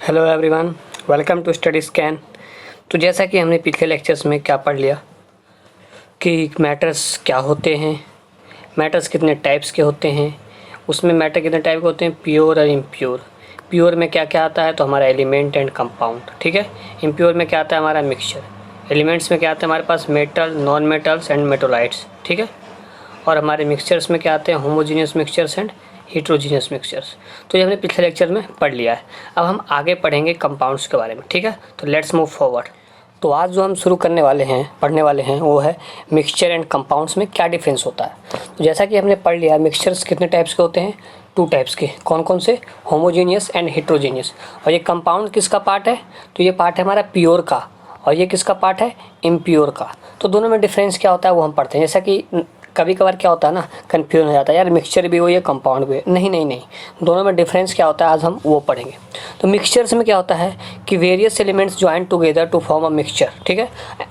Hello everyone, welcome to study scan. तो जैसा कि हमने पिछले लेक्चर्स में क्या पढ़ लिया कि मैटर्स क्या होते हैं, मैटर्स कितने टाइप्स के होते हैं, उसमें मैटर कितने टाइप के होते हैं, प्योर और इम्प्योर। प्योर में क्या क्या आता है तो हमारा एलिमेंट एंड कंपाउंड, ठीक है। इम्प्योर में क्या आता है हमारा मिक्सचर। एलिमेंट्स में क्या आता है हमारे पास metal, non metals and metalloids, ठीक है। और हमारे मिक्सचर्स में क्या आते हैं homogeneous mixtures and heterogeneous mixtures. तो ये हमने पिछले लेक्चर में पढ़ लिया है। अब हम आगे पढ़ेंगे कंपाउंड्स के बारे में, ठीक है। तो लेट्स मूव फॉरवर्ड। तो आज जो हम शुरू करने वाले हैं, पढ़ने वाले हैं, वो है मिक्सचर एंड कंपाउंड्स में क्या डिफरेंस होता है। तो जैसा कि हमने पढ़ लिया, मिक्सचर्स कितने टाइप्स के होते हैं, 2 टाइप्स के। कौन कौन से, होमोजीनियस एंड हेट्रोजीनियस। और ये कंपाउंड किसका पार्ट है, तो ये पार्ट है हमारा प्योर का, और ये किसका पार्ट है, इम्प्योर का। तो दोनों में डिफरेंस क्या होता है वो हम पढ़ते हैं। जैसा कि कभी कभार क्या होता है ना, कन्फ्यूजन हो जाता है, यार मिक्सचर भी हो या कंपाउंड भी हो। नहीं नहीं नहीं, दोनों में डिफरेंस क्या होता है आज हम वो पढ़ेंगे। तो मिक्सचर्स में क्या होता है कि various elements join together to form a mixture, ठीक है।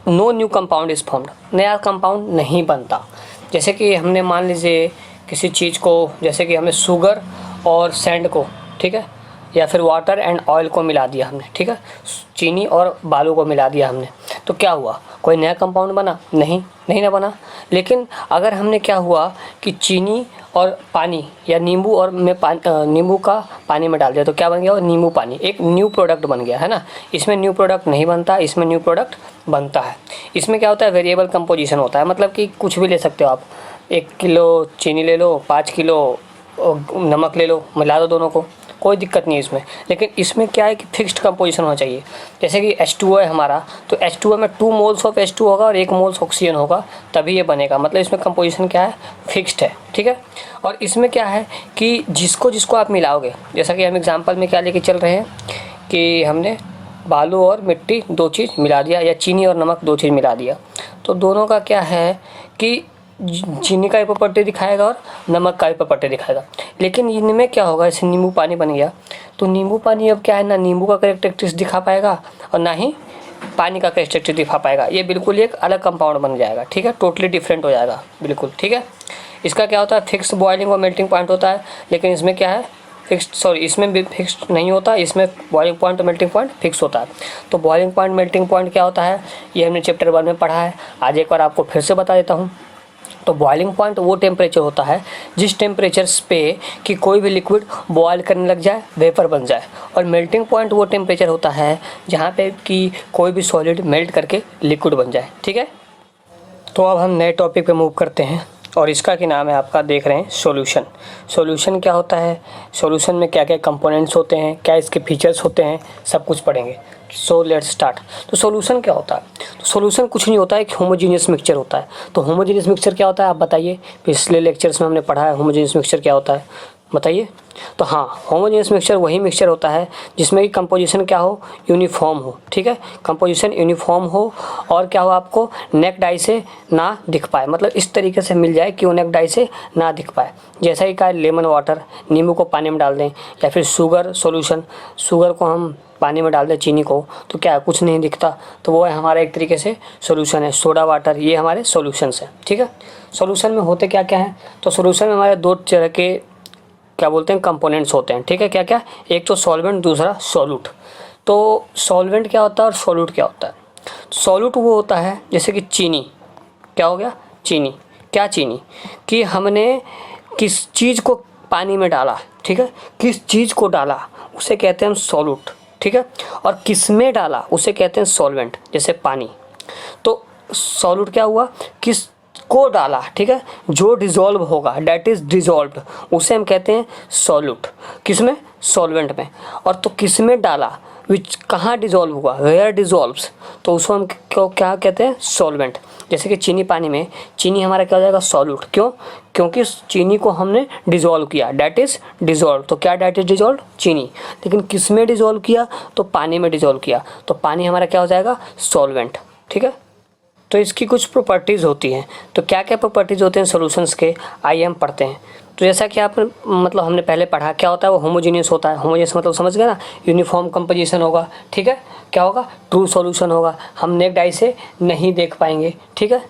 No new compound is formed, नया कंपाउंड नहीं बनता। जैसे कि हमने मान लीजिए किसी चीज़ को, जैसे कि हमें शुगर और सैंड को, ठीक है, या फिर वाटर एंड ऑयल को मिला दिया हमने, ठीक है, चीनी और बालू को मिला दिया हमने, तो क्या हुआ, कोई नया कंपाउंड बना? नहीं ना बना। लेकिन अगर हमने क्या हुआ कि चीनी और पानी या नींबू और नींबू का पानी में डाल दिया तो क्या बन गया, नींबू पानी, एक न्यू प्रोडक्ट बन गया, है ना। इसमें न्यू प्रोडक्ट नहीं बनता, इसमें न्यू प्रोडक्ट बनता है। इसमें क्या होता है, वेरिएबल कंपोजिशन होता है, मतलब कि कुछ भी ले सकते हो आप। 1 किलो चीनी ले लो, 5 किलो नमक ले लो, मिला दो दोनों को, कोई दिक्कत नहीं है इसमें। लेकिन इसमें क्या है कि फिक्स्ड कंपोजिशन होना चाहिए। जैसे कि H2O है हमारा, तो H2O में 2 मोल्स ऑफ H2 होगा और 1 मोल्स ऑक्सीजन होगा, तभी ये बनेगा। मतलब इसमें कंपोजिशन क्या है, फिक्स्ड है, ठीक है। और इसमें क्या है कि जिसको जिसको आप मिलाओगे, जैसा कि हम एग्जाम्पल में क्या लेके चल रहे हैं कि हमने बालू और मिट्टी 2 चीज़ मिला दिया, या चीनी और नमक 2 चीज़ मिला दिया, तो दोनों का क्या है कि चीनी का भी प्रॉपर्टी दिखाएगा और नमक का भी प्रॉपर्टी दिखाएगा। लेकिन इनमें क्या होगा, जैसे नींबू पानी बन गया, तो नींबू पानी अब क्या है ना, नींबू का कैरेक्टरिस्टिक्स दिखा पाएगा और ना ही पानी का कैरेक्टरिस्टिक्स दिखा पाएगा। ये बिल्कुल एक अलग कंपाउंड बन जाएगा, ठीक है, टोटली डिफरेंट हो जाएगा बिल्कुल, ठीक है। इसका क्या होता है, फिक्स बॉइलिंग और मेल्टिंग पॉइंट होता है, लेकिन इसमें क्या है, इसमें भी फिक्स्ड नहीं होता, इसमें बॉइलिंग पॉइंट और मेल्टिंग पॉइंट फिक्स होता है। तो बॉइलिंग पॉइंट, मेल्टिंग पॉइंट क्या होता है, ये हमने चैप्टर 1 में पढ़ा है। आज एक बार आपको फिर से बता देता हूँ। तो बॉइलिंग पॉइंट वो टेम्परेचर होता है जिस टेम्परेचर पे कि कोई भी लिक्विड बॉयल करने लग जाए, वेपर बन जाए। और मेल्टिंग पॉइंट वो टेम्परेचर होता है जहाँ पे कि कोई भी सॉलिड मेल्ट करके लिक्विड बन जाए, ठीक है। तो अब हम नए टॉपिक पे मूव करते हैं, और इसका क्या नाम है, आपका देख रहे हैं सॉल्यूशन। सॉल्यूशन क्या होता है, सॉल्यूशन में क्या क्या कंपोनेंट्स होते हैं, क्या इसके फीचर्स होते हैं, सब कुछ पढ़ेंगे। So let's start. तो सॉल्यूशन क्या होता है, तो सॉल्यूशन कुछ नहीं होता है, एक होमोजीनियस मिक्सचर होता है। तो होमोजीनियस मिक्सचर क्या होता है आप बताइए, पिछले लेक्चर्स में हमने पढ़ा है होमोजीनियस मिक्सचर क्या होता है, बताइए। तो हाँ, होमोजेनियस मिक्सचर वही मिक्सचर होता है जिसमें कि कंपोजिशन क्या हो, यूनिफॉर्म हो, ठीक है। कंपोजिशन यूनिफॉर्म हो और क्या हो, आपको नेक डाई से ना दिख पाए, मतलब इस तरीके से मिल जाए कि वो नेक डाई से ना दिख पाए। जैसा कि कहा लेमन वाटर, नींबू को पानी में डाल दें, या फिर शुगर सॉल्यूशन, शुगर को हम पानी में डाल दें, चीनी को, तो क्या है, कुछ नहीं दिखता, तो वो है हमारा एक तरीके से सॉल्यूशन है। सोडा वाटर, ये हमारे सॉल्यूशंस हैं, ठीक है। सॉल्यूशन में होते क्या क्या हैं, तो सॉल्यूशन में हमारे 2 तरह के क्या बोलते हैं कंपोनेंट्स होते हैं, ठीक है। क्या क्या, एक तो सॉल्वेंट, दूसरा सॉल्यूट। तो सॉल्वेंट क्या होता है और सॉल्यूट क्या होता है, सॉल्यूट वो होता है जैसे कि चीनी, क्या हो गया, चीनी, क्या चीनी, कि हमने किस चीज़ को पानी में डाला, ठीक है, किस चीज़ को डाला उसे कहते हैं सॉल्यूट, ठीक है। और किस में डाला उसे कहते हैं सॉल्वेंट, जैसे पानी। तो सॉल्यूट क्या हुआ, किस को डाला, ठीक है, जो डिजोल्व होगा, डेट इज डिजोल्व्ड, उसे हम कहते हैं सॉल्यूट, किसमें, सॉल्वेंट में। और तो किसमें डाला, विच कहाँ डिजोल्व हुआ, वेयर डिजोल्व्स, तो उसको हम क्या कहते हैं, सॉल्वेंट। जैसे कि चीनी पानी में, चीनी हमारा क्या हो जाएगा, सॉल्यूट, क्यों, क्योंकि चीनी को हमने डिजोल्व किया, डेट इज डिजोल्व, तो क्या डेट इज डिजोल्व, चीनी। लेकिन किस में डिजोल्व किया, तो पानी में डिजोल्व किया, तो पानी हमारा क्या हो जाएगा, सॉल्वेंट, ठीक है। तो इसकी कुछ प्रॉपर्टीज़ होती हैं, तो क्या क्या प्रॉपर्टीज़ होते हैं सॉल्यूशंस के, आइए हम पढ़ते हैं। तो जैसा कि आप मतलब हमने पहले पढ़ा, क्या होता है वो होमोजीनियस होता है। होमोजीनियस मतलब समझ गए ना, यूनिफॉर्म कंपोजिशन होगा, ठीक है। क्या होगा, ट्रू सॉल्यूशन होगा, हम नेक डाई से नहीं देख पाएंगे, ठीक है।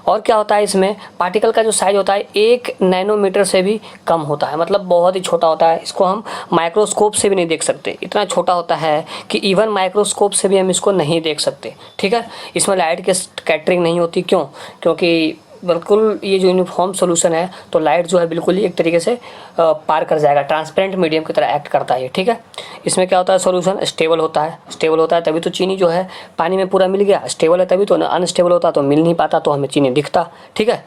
और क्या होता है इसमें, पार्टिकल का जो साइज होता है 1 नैनोमीटर से भी कम होता है, मतलब बहुत ही छोटा होता है। इसको हम माइक्रोस्कोप से भी नहीं देख सकते, इतना छोटा होता है कि इवन माइक्रोस्कोप से भी हम इसको नहीं देख सकते, ठीक है। इसमें लाइट की स्कैटरिंग नहीं होती, क्यों? क्योंकि बिल्कुल ये जो यूनिफॉर्म सॉल्यूशन है, तो लाइट जो है बिल्कुल ही एक तरीके से पार कर जाएगा, ट्रांसपेरेंट मीडियम की तरह एक्ट करता है ये, ठीक है। इसमें क्या होता है, सॉल्यूशन स्टेबल होता है, स्टेबल होता है तभी तो चीनी जो है पानी में पूरा मिल गया, स्टेबल है तभी तो, अनस्टेबल होता तो मिल नहीं पाता, तो हमें चीनी दिखता, ठीक है।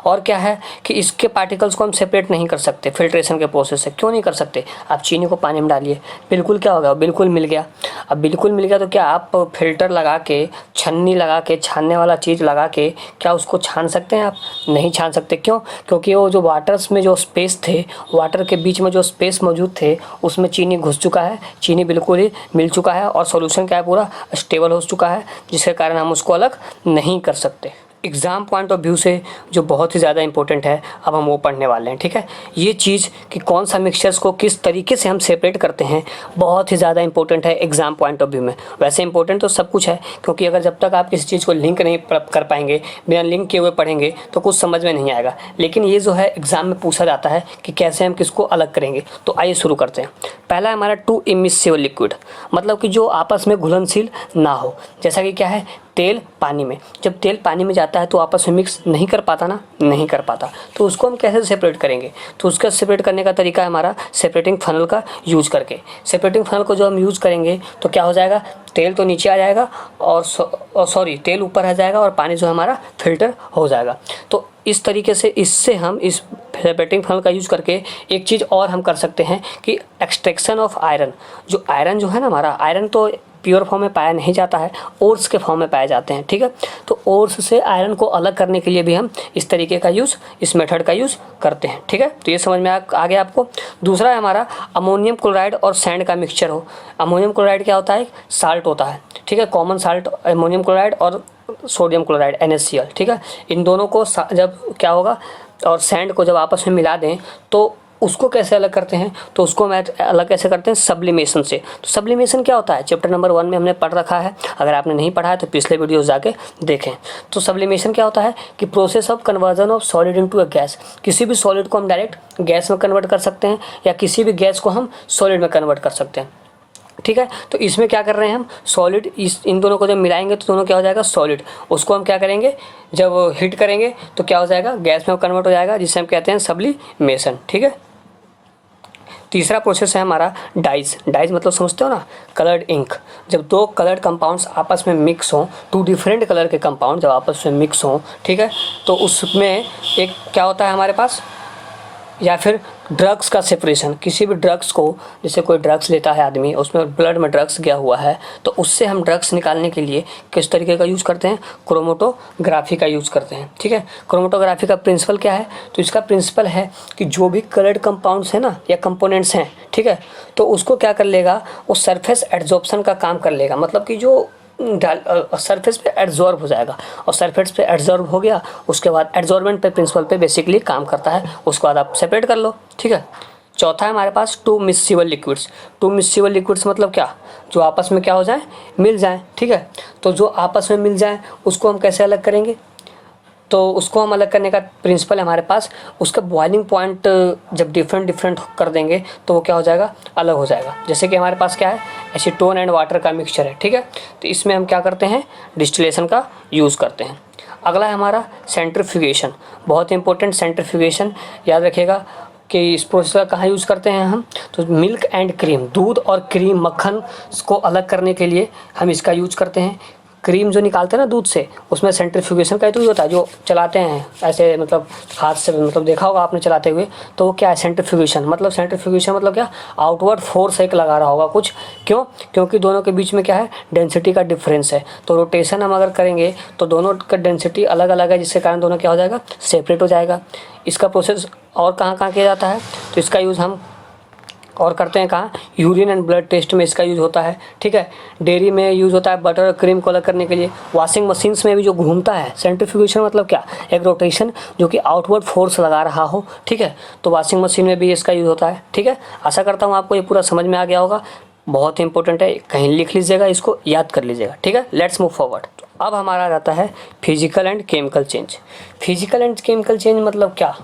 और क्या है कि इसके पार्टिकल्स को हम सेपरेट नहीं कर सकते फिल्ट्रेशन के प्रोसेस से। क्यों नहीं कर सकते? आप चीनी को पानी में डालिए, बिल्कुल क्या होगा, बिल्कुल मिल गया। अब बिल्कुल मिल गया तो क्या आप फिल्टर लगा के, छन्नी लगा के, छानने वाला चीज़ लगा के क्या उसको छान सकते हैं? आप नहीं छान सकते। क्यों? क्योंकि वो जो वाटर्स में जो स्पेस थे, वाटर के बीच में जो स्पेस मौजूद थे, उसमें चीनी घुस चुका है, चीनी बिल्कुल ही मिल चुका है, और सॉल्यूशन क्या है, पूरा स्टेबल हो चुका है, जिसके कारण हम उसको अलग नहीं कर सकते। एग्ज़ाम पॉइंट ऑफ व्यू से जो बहुत ही ज़्यादा इंपॉर्टेंट है, अब हम वो पढ़ने वाले हैं, ठीक है। ये चीज़ कि कौन सा मिक्सचर्स को किस तरीके से हम सेपरेट करते हैं, बहुत ही ज़्यादा इंपॉर्टेंट है एग्ज़ाम पॉइंट ऑफ व्यू में। वैसे इंपॉर्टेंट तो सब कुछ है, क्योंकि अगर जब तक आप किसी चीज़ को लिंक नहीं कर पाएंगे, बिना लिंक किए हुए पढ़ेंगे, तो कुछ समझ में नहीं आएगा। लेकिन ये जो है एग्ज़ाम में पूछा जाता है कि कैसे हम किसको अलग करेंगे। तो आइए शुरू करते हैं। पहला है हमारा टू इमिसिबल लिक्विड, मतलब कि जो आपस में घुलनशील ना हो। जैसा कि क्या है, तेल पानी में, जब तेल पानी में जाता है तो आपस में मिक्स नहीं कर पाता ना, नहीं कर पाता। तो उसको हम कैसे सेपरेट करेंगे? तो उसका सेपरेट करने का तरीका है हमारा सेपरेटिंग फनल का यूज़ करके। सेपरेटिंग फनल को जो हम यूज़ करेंगे तो क्या हो जाएगा, तेल तो नीचे आ जाएगा और सॉरी तेल ऊपर आ जाएगा, और पानी जो है हमारा फिल्टर हो जाएगा। तो इस तरीके से इससे हम इस सेपरेटिंग फनल का यूज़ करके एक चीज़ और हम कर सकते हैं कि एक्सट्रैक्शन ऑफ आयरन। जो आयरन जो है ना हमारा, आयरन तो प्योर फॉर्म में पाया नहीं जाता है, ओर्स के फॉर्म में पाए जाते हैं, ठीक है। तो ओर्स से आयरन को अलग करने के लिए भी हम इस तरीके का यूज़, इस मेथड का यूज़ करते हैं, ठीक है। तो ये समझ में आ गया आपको। दूसरा है हमारा अमोनियम क्लोराइड और सैंड का मिक्सचर हो। अमोनियम क्लोराइड क्या होता है, साल्ट होता है, ठीक है, कॉमन साल्ट अमोनियम क्लोराइड और सोडियम क्लोराइड NaCl, ठीक है। इन दोनों को जब क्या होगा, और सैंड को जब आपस में मिला दें तो उसको कैसे अलग करते हैं, तो उसको मैं अलग कैसे करते हैं, सब्लिमेशन से। तो सब्लिमेशन क्या होता है, चैप्टर नंबर 1 में हमने पढ़ रखा है, अगर आपने नहीं पढ़ा है तो पिछले वीडियोस जाके देखें। तो सब्लिमेशन क्या होता है कि process of conversion of solid into a gas. किसी भी सॉलिड को हम डायरेक्ट गैस में कन्वर्ट कर सकते हैं, या किसी भी गैस को हम सॉलिड में कन्वर्ट कर सकते हैं, ठीक है। तो इसमें क्या कर रहे हैं हम, सॉलिड इन दोनों को जब मिलाएंगे तो दोनों क्या हो जाएगा, सॉलिड। उसको हम क्या करेंगे, जब हीट करेंगे तो क्या हो जाएगा, गैस में कन्वर्ट हो जाएगा, जिसे हम कहते हैं सब्लिमेशन, ठीक है। तीसरा प्रोसेस है हमारा डाइज। डाइज मतलब समझते हो ना, कलर्ड इंक। जब दो कलर्ड कंपाउंड्स आपस में मिक्स हों, टू डिफरेंट कलर के कंपाउंड जब आपस में मिक्स हों, ठीक है, तो उसमें एक क्या होता है हमारे पास, या फिर ड्रग्स का सेपरेशन। किसी भी ड्रग्स को, जैसे कोई ड्रग्स लेता है आदमी, उसमें ब्लड में ड्रग्स गया हुआ है, तो उससे हम ड्रग्स निकालने के लिए किस तरीके का यूज़ करते हैं, क्रोमेटोग्राफी का यूज़ करते हैं, ठीक है। क्रोमेटोग्राफी का प्रिंसिपल क्या है, तो इसका प्रिंसिपल है कि जो भी कलर्ड कंपाउंड्स हैं ना, या कंपोनेंट्स हैं, ठीक है, तो उसको क्या कर लेगा, वो सरफेस एड्जॉर्प्शन का काम कर लेगा। मतलब कि जो सरफेस पे एड्जॉर्ब हो जाएगा, और सरफेस पे एड्जॉर्ब हो गया, उसके बाद एड्जॉर्बेंट पे प्रिंसिपल पे बेसिकली काम करता है, उसके बाद आप सेपरेट कर लो, ठीक है। चौथा है हमारे पास टू मिक्सिबल लिक्विड्स। टू मिक्सिबल लिक्विड्स मतलब क्या, जो आपस में क्या हो जाए, मिल जाए, ठीक है। तो जो आपस में मिल जाए उसको हम कैसे अलग करेंगे, तो उसको हम अलग करने का प्रिंसिपल है हमारे पास, उसका बॉइलिंग पॉइंट जब डिफरेंट कर देंगे तो वो क्या हो जाएगा, अलग हो जाएगा। जैसे कि हमारे पास क्या है, एसीटोन एंड वाटर का मिक्सचर है, ठीक है। तो इसमें हम क्या करते हैं, डिस्टिलेशन का यूज़ करते हैं। अगला है हमारा सेंट्रीफ्यूगेशन, बहुत इंपॉर्टेंट सेंट्रीफ्यूगेशन, याद रखिएगा कि इस प्रोसेस का कहाँ यूज़ करते हैं हम, तो मिल्क एंड क्रीम, दूध और क्रीम, मक्खन को अलग करने के लिए हम इसका यूज करते हैं। क्रीम जो निकालते हैं ना दूध से, उसमें सेंट्रीफ्यूगेशन का यूज होता है, जो चलाते हैं ऐसे, मतलब हाथ से, मतलब देखा होगा आपने चलाते हुए, तो वो क्या है, सेंट्रीफ्यूगेशन। मतलब सेंट्रीफ्यूगेशन मतलब क्या, आउटवर्ड फोर्स एक लगा रहा होगा कुछ। क्यों? क्योंकि दोनों के बीच में क्या है, डेंसिटी का डिफरेंस है। तो रोटेशन हम अगर करेंगे तो दोनों का डेंसिटी अलग अलग है, जिसके कारण दोनों क्या हो जाएगा, सेपरेट हो जाएगा। इसका प्रोसेस और कहाँ कहाँ किया जाता है, तो इसका यूज़ हम और करते हैं कहाँ, यूरिन एंड ब्लड टेस्ट में इसका यूज़ होता है, ठीक है। डेयरी में यूज़ होता है बटर और क्रीम को अलग करने के लिए। वॉशिंग मशीन्स में भी जो घूमता है, सेंट्रीफ्यूगेशन मतलब क्या, एक रोटेशन जो कि आउटवर्ड फोर्स लगा रहा हो, ठीक है। तो वॉशिंग मशीन में भी इसका यूज़ होता है, ठीक है। आशा करता हूँ आपको ये पूरा समझ में आ गया होगा। बहुत इंपॉर्टेंट है, कहीं लिख लीजिएगा, इसको याद कर लीजिएगा, ठीक है। Let's move forward. अब हमारा आ जाता है physical and chemical change. Physical and chemical change मतलब क्या,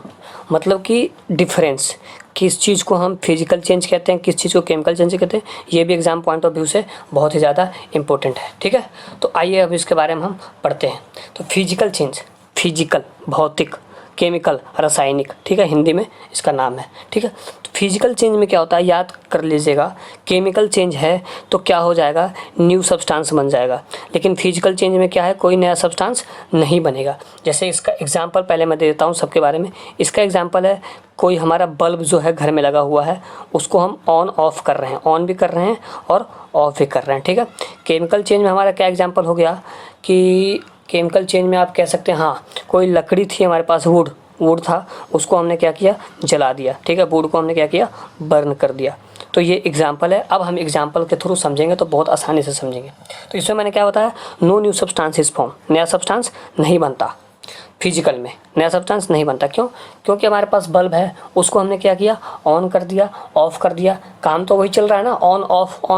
मतलब कि डिफरेंस, किस चीज़ को हम फिजिकल चेंज कहते हैं, किस चीज़ को केमिकल चेंज कहते हैं, ये भी एग्जाम पॉइंट ऑफ व्यू से बहुत ही ज़्यादा इंपॉर्टेंट है, ठीक है। तो आइए अब इसके बारे में हम पढ़ते हैं। तो फिजिकल चेंज, फिजिकल भौतिक, केमिकल रासायनिक, ठीक है, हिंदी में इसका नाम है, ठीक है। तो फिजिकल चेंज में क्या होता है, याद कर लीजिएगा। केमिकल चेंज है तो क्या हो जाएगा, न्यू सब्सटेंस बन जाएगा, लेकिन फिजिकल चेंज में क्या है, कोई नया सब्सटेंस नहीं बनेगा। जैसे इसका एग्जांपल पहले मैं दे देता हूँ सबके बारे में। इसका एग्जांपल है, कोई हमारा बल्ब जो है घर में लगा हुआ है, उसको हम ऑन ऑफ कर रहे हैं, ऑन भी कर रहे हैं और ऑफ भी कर रहे हैं, ठीक है। केमिकल चेंज में हमारा क्या एग्जाम्पल हो गया कि केमिकल चेंज में आप कह सकते हैं, हाँ कोई लकड़ी थी हमारे पास, वुड था, उसको हमने क्या किया, जला दिया, ठीक है, वुड को हमने क्या किया, बर्न कर दिया। तो ये एग्जाम्पल है। अब हम एग्जाम्पल के थ्रू समझेंगे तो बहुत आसानी से समझेंगे। तो इसमें मैंने क्या बताया, no new substance is form, नया सब्सटेंस नहीं बनता फिजिकल में, नया सब्सटेंस नहीं बनता। क्यों, क्योंकि हमारे पास बल्ब है, उसको हमने क्या किया, ऑन कर दिया, ऑफ कर दिया, काम तो वही चल रहा है ना, ऑन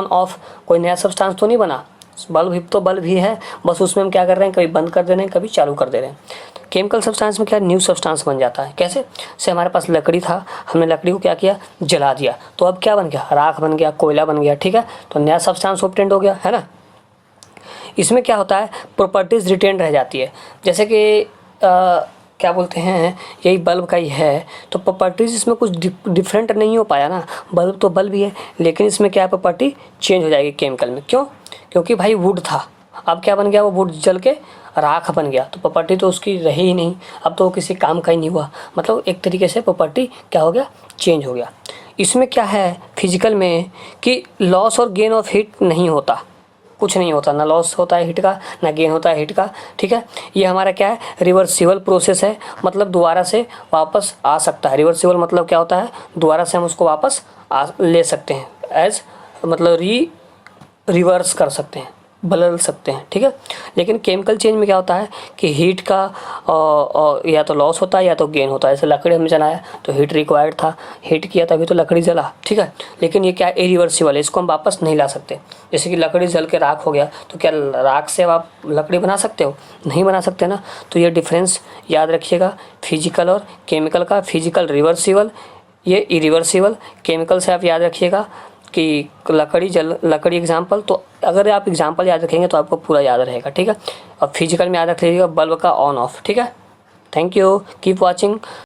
ऑफ, कोई नया सब्सटेंस तो नहीं बना। बल्ब ही तो बल्ब ही है, बस उसमें हम क्या कर रहे हैं, कभी बंद कर दे रहे हैं, कभी चालू कर दे रहे हैं। केमिकल सब्सटेंस में क्या, न्यू सब्सटेंस बन जाता है। कैसे, से हमारे पास लकड़ी था, हमने लकड़ी को क्या किया, जला दिया, तो अब क्या बन गया, राख बन गया, कोयला बन गया, ठीक है। तो नया सब्सटेंस ऑब्टेंड हो गया, है ना। इसमें क्या होता है, प्रॉपर्टीज रिटेन रह जाती है। जैसे कि क्या बोलते हैं, यही बल्ब का ही है, तो प्रॉपर्टीज इसमें कुछ डिफरेंट नहीं हो पाया ना, बल्ब तो बल्ब ही है, लेकिन इसमें क्या प्रॉपर्टी चेंज हो जाएगी केमिकल में। क्यों, क्योंकि भाई वुड था, अब क्या बन गया, वो वुड जल के राख बन गया, तो प्रॉपर्टी तो उसकी रही ही नहीं, अब तो वो किसी काम का ही नहीं हुआ, मतलब एक तरीके से प्रॉपर्टी क्या हो गया, चेंज हो गया। इसमें क्या है फिजिकल में कि लॉस और गेन ऑफ हीट नहीं होता, कुछ नहीं होता, ना लॉस होता है हीट का, ना गेन होता है हीट का, ठीक है। ये हमारा क्या है, रिवर्सिबल प्रोसेस है, मतलब दोबारा से वापस आ सकता है। रिवर्सिबल मतलब क्या होता है, दोबारा से हम उसको वापस ले सकते हैं, एज मतलब रिवर्स कर सकते हैं, बदल सकते हैं, ठीक है। लेकिन केमिकल चेंज में क्या होता है कि हीट का या तो लॉस होता है या तो गेन होता है। जैसे लकड़ी हमने जलाया तो हीट रिक्वायर्ड था, हीट किया तभी तो लकड़ी जला, ठीक है। लेकिन ये क्या है, इरिवर्सिबल है, इसको हम वापस नहीं ला सकते। जैसे कि लकड़ी जल के राख हो गया, तो क्या राख से आप लकड़ी बना सकते हो, नहीं बना सकते ना। तो ये डिफरेंस याद रखिएगा फिजिकल और केमिकल का। फिजिकल रिवर्सिबल, ये इरिवर्सिबल। केमिकल से आप याद रखिएगा कि लकड़ी एग्जाम्पल, तो अगर आप एग्जाम्पल याद रखेंगे तो आपको पूरा याद रहेगा, ठीक है। और फिजिकल में याद रख लीजिएगा बल्ब का ऑन ऑफ, ठीक है। Thank you, keep watching.